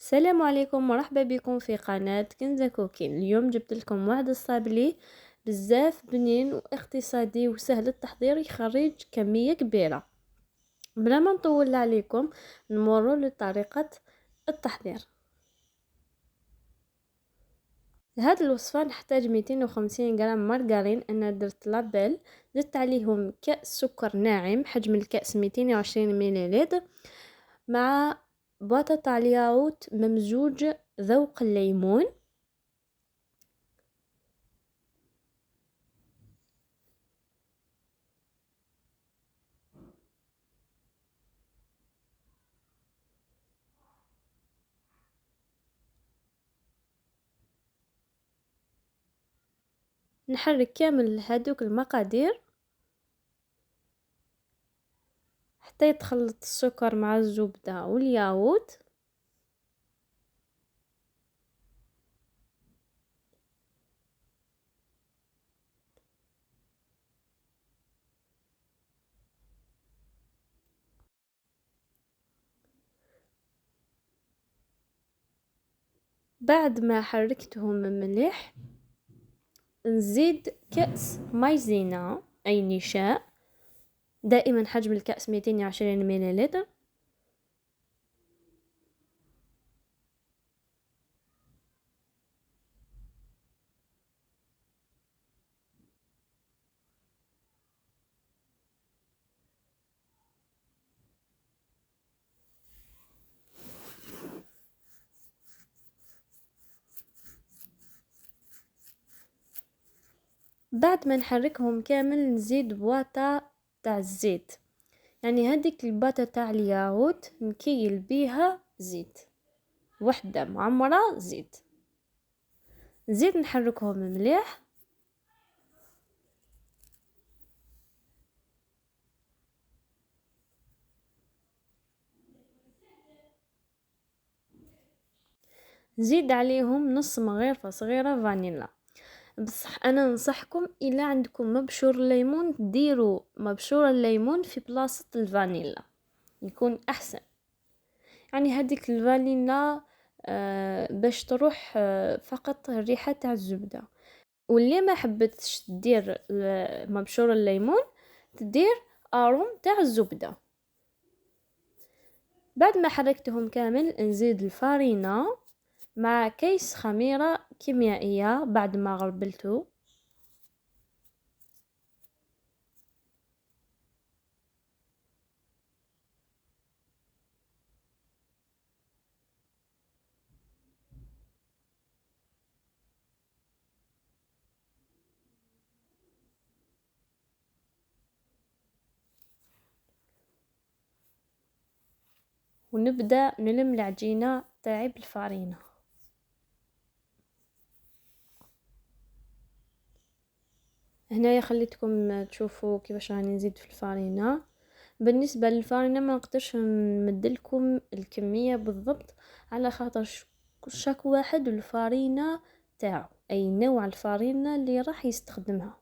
السلام عليكم، مرحبا بكم في قناة كنزة كوكين. اليوم جبت لكم واحد الصابلي بزاف بنين واقتصادي وسهل التحضير، يخرج كمية كبيرة. بلا ما نطول عليكم نمروا لطريقة التحضير. لهاد الوصفة نحتاج 250 غرام مارغرين. انا درت لابيل، زدت عليهم كأس سكر ناعم، حجم الكأس 220 مليلتر، مع بطاطا الياغوت ممزوج ذوق الليمون. نحرك كامل هادوك المقادير حتى يتخلط السكر مع الزبدة والياغوت. بعد ما حركتهم مليح نزيد كأس مايزينا أي نشاء، دائما حجم الكأس 220 مليلتر. بعد ما نحركهم كامل نزيد بواطة تاع الزيت، يعني هذيك الباطة تاع الياغوت نكيل بيها زيت، وحدة معمرة زيت. نزيد نحركهم مليح. نزيد عليهم نص مغرفة صغيرة فانيلا. بصح انا ننصحكم الا عندكم مبشور الليمون ديروا مبشور الليمون في بلاصة الفانيلا، يكون احسن. يعني هذيك الفانيلا باش تروح فقط الريحة تاع الزبدة. واللي ما حبتش تدير مبشور الليمون تدير اروم تاع الزبدة. بعد ما حركتهم كامل نزيد الفارينة مع كيس خميرة كيميائية بعد ما غربلته. ونبدأ نلم العجينة تاعي بالفارينة. هنايا خليتكم تشوفوا كيفاش راني نزيد في الفارينة. بالنسبة للفارينة ما نقدرش نمدلكم الكمية بالضبط، على خاطر شاك واحد الفارينة تاعو، اي نوع الفارينة اللي راح يستخدمها.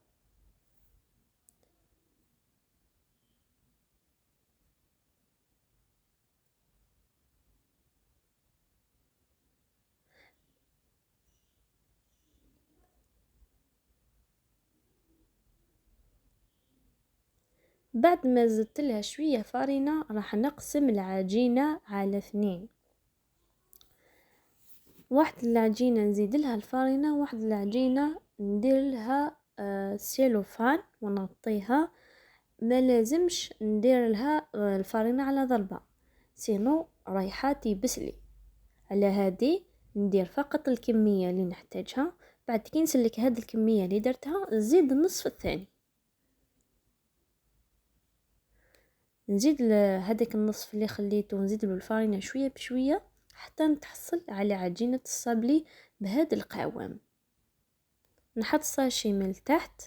بعد ما زدت لها شوية فارينة راح نقسم العجينة على 2. واحد العجينة نزيد لها الفارينة، واحد العجينة ندير لها سيلوفان ونغطيها. ما لازمش ندير لها الفارينة على ضربة، سينو رايحات يبسلي. على هادي ندير فقط الكمية اللي نحتاجها. بعد كي نسلك هاد الكمية اللي درتها نزيد النصف الثاني، نزيد هذاك النصف اللي خليته نزيد له الفارينة شوية بشوية حتى نتحصل على عجينة الصابلي بهذا القوام. نحط ساشي من التحت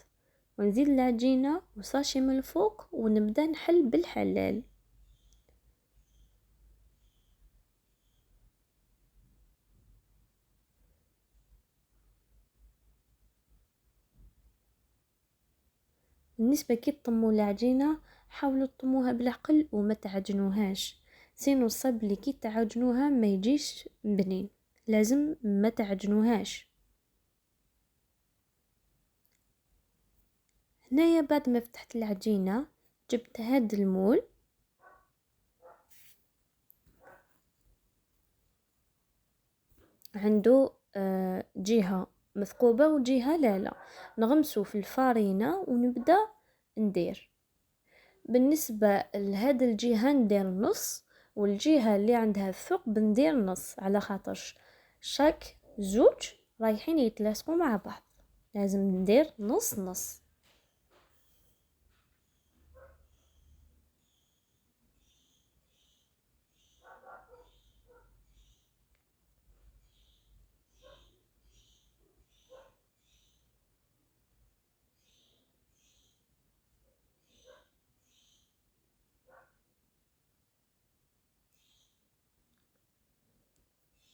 ونزيد العجينة وساشي من الفوق ونبدأ نحل بالحلال. بالنسبة كي تطموا العجينة حاولوا تطموها بالعقل وما تعجنوهاش، سينو الصب اللي كي تعجنوها ما يجيش بنين، لازم ما تعجنوهاش. هنايا بعد ما فتحت العجينة جبت هاد المول عنده جهة مثقوبة وجهة لا نغمسو في الفارينة ونبدأ ندير. بالنسبة لهاد الجهة ندير نص، والجهة اللي عندها الثقب ندير نص، على خاطرش شاك زوج رايحين يتلاصقوا مع بعض، لازم ندير نص نص.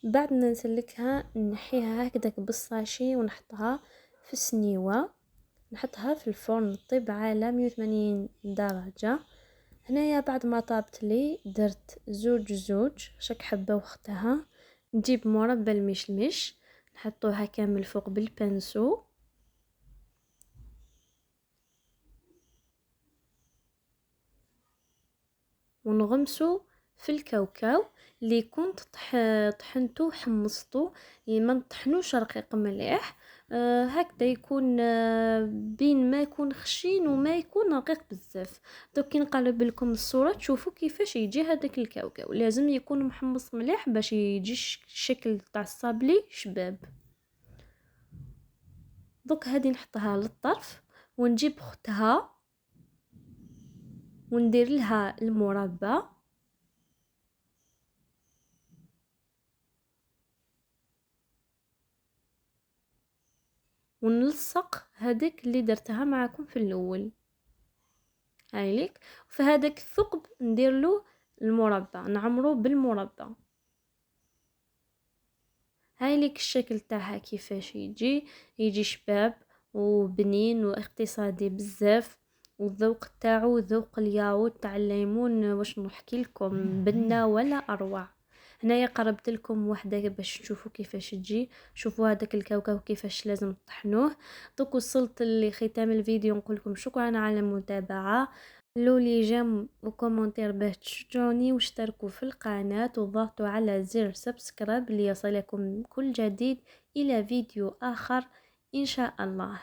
بعد ما نسلكها نحيها هكذاك بالصاشي ونحطها في السنيوة، نحطها في الفرن طيب على 180 درجة. هنايا بعد ما طابت لي درت زوج شك حبة وختها. نجيب مربى المشمش نحطوها كامل فوق بالبنسو، ونغمسو في الكاوكاو اللي كنت طحنتو حمصتو، ما نطحنوش رقيق مليح، هكذا يكون بين ما يكون خشين وما يكون رقيق بزاف. دوك كي نقلب لكم الصوره تشوفوا كيفاش يجي هذاك الكاوكاو، لازم يكون محمص مليح باش يجي الشكل تاع الصابلي شباب. دوك هذه نحطها للطرف ونجيب اختها وندير لها المربى ونلصق هذيك اللي درتها معكم في الاول. هايليك فهذاك الثقب ندير له المربى، نعمره بالمربى. هايليك الشكل تاعها كيفاش يجي شباب وبنين واقتصادي بزاف، والذوق تاعو ذوق الياغورت تاع الليمون، واش نحكي لكم بنه ولا اروع. هنايا قربت لكم وحده باش تشوفوا كيفاش تجي. شوفوا هذاك الكاوكاو كيفاش لازم تطحنوه. دوك وصلت لختام الفيديو، نقول لكم شكرا على المتابعه، خلوا لي جيم وكومنتير باش تشجعوني واشتركوا في القناه وضغطوا على زر سبسكرايب ليصلكم كل جديد. الى فيديو اخر ان شاء الله.